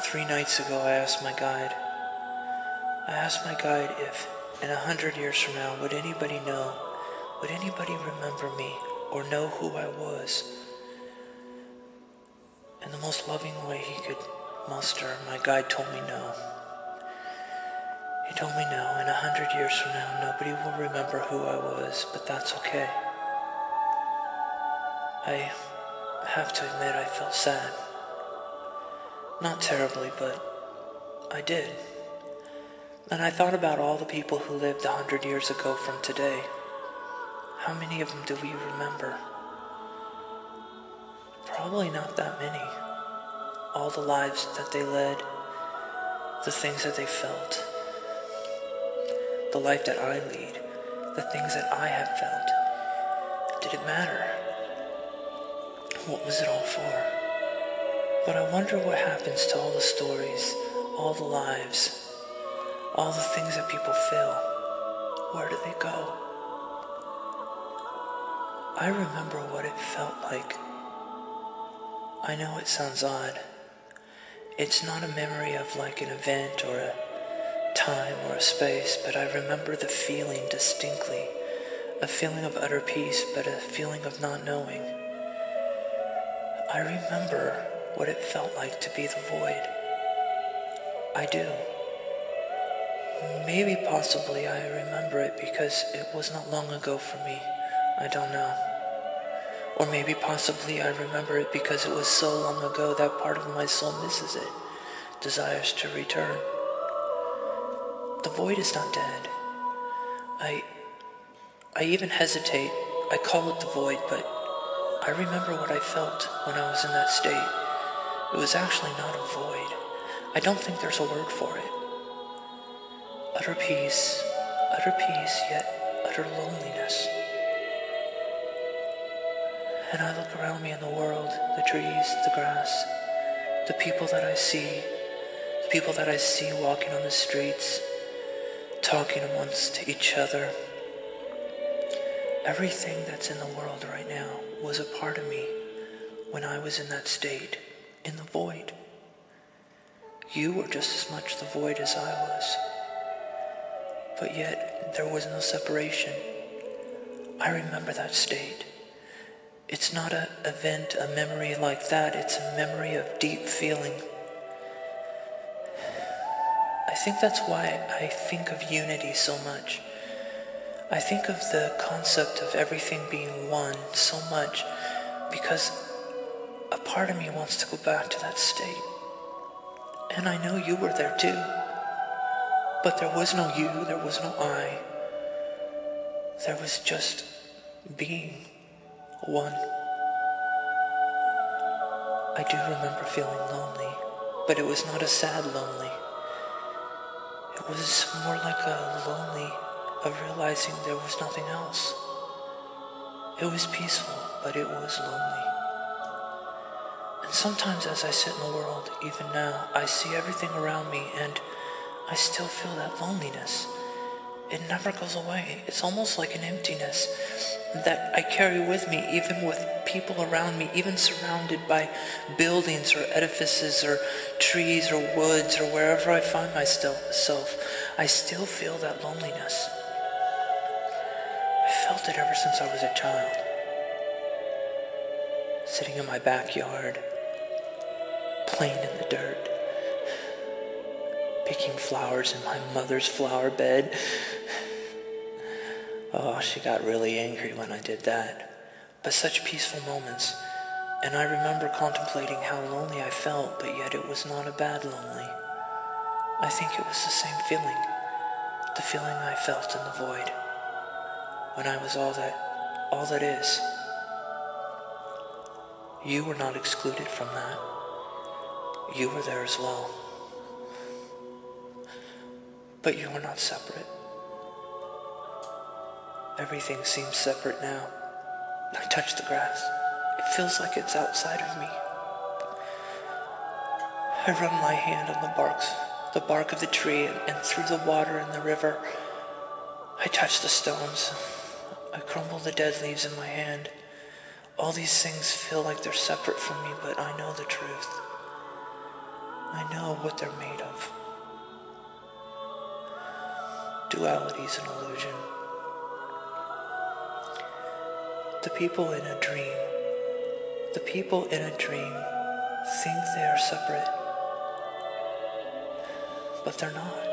3 nights ago, I asked my guide if in 100 years from now, would anybody remember me or know who I was? In the most loving way he could muster, my guide told me no. He told me no, in 100 years from now, nobody will remember who I was, but that's okay. I have to admit I felt sad. Not terribly, but I did. And I thought about all the people who lived 100 years ago from today. How many of them do we remember? Probably not that many. All the lives that they led, the things that they felt, the life that I lead, the things that I have felt. Did it matter? What was it all for? But I wonder what happens to all the stories, all the lives, all the things that people feel. Where do they go? I remember what it felt like. I know it sounds odd. It's not a memory of like an event or a time or a space, but I remember the feeling distinctly. A feeling of utter peace, but a feeling of not knowing. I remember what it felt like to be the void. I do. Maybe possibly I remember it because it was not long ago for me. I don't know. Or maybe possibly I remember it because it was so long ago that part of my soul misses it, desires to return. The void is not dead. I even hesitate. I call it the void, but I remember what I felt when I was in that state. It was actually not a void. I don't think there's a word for it. Utter peace, yet utter loneliness. And I look around me in the world, the trees, the grass, the people that I see walking on the streets, talking amongst each other. Everything that's in the world right now was a part of me when I was in that state, in the void. You were just as much the void as I was. But yet, there was no separation. I remember that state. It's not an event, a memory like that. It's a memory of deep feeling. I think that's why I think of unity so much. I think of the concept of everything being one so much because a part of me wants to go back to that state. And I know you were there too. But there was no you, there was no I. There was just being one. I do remember feeling lonely, but it was not a sad lonely. It was more like a lonely of realizing there was nothing else. It was peaceful, but it was lonely. And sometimes as I sit in the world, even now, I see everything around me and I still feel that loneliness. It never goes away. It's almost like an emptiness that I carry with me, even with people around me, even surrounded by buildings or edifices or trees or woods or wherever I find myself. I still feel that loneliness. I felt it ever since I was a child. Sitting in my backyard, playing in the dirt, picking flowers in my mother's flower bed. Oh, she got really angry when I did that. But such peaceful moments. And I remember contemplating how lonely I felt, but yet it was not a bad lonely. I think it was the same feeling. The feeling I felt in the void. When I was all that is. You were not excluded from that. You were there as well. But you were not separate. Everything seems separate now. I touch the grass. It feels like it's outside of me. I run my hand on the bark of the tree and through the water in the river. I touch the stones. I crumble the dead leaves in my hand. All these things feel like they're separate from me, but I know the truth. I know what they're made of. Duality is an illusion. The people in a dream think they are separate, but they're not.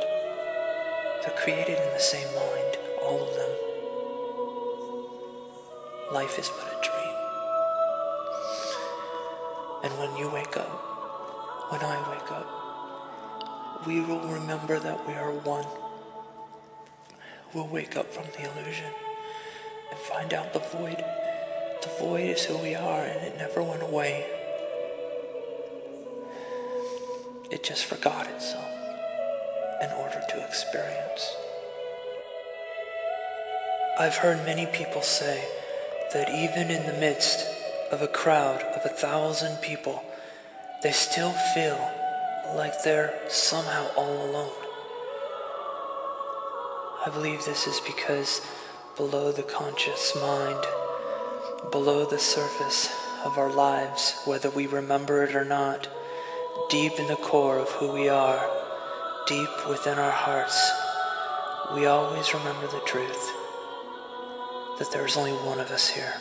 They're created in the same mind, all of them. Life is but a dream. And when you wake up, when I wake up, we will remember that we are one. We'll wake up from the illusion and find out the void. The void is who we are, and it never went away. It just forgot itself in order to experience. I've heard many people say that even in the midst of a crowd of 1,000 people, they still feel like they're somehow all alone. I believe this is because below the conscious mind, below the surface of our lives, whether we remember it or not, deep in the core of who we are, deep within our hearts, we always remember the truth that there is only one of us here.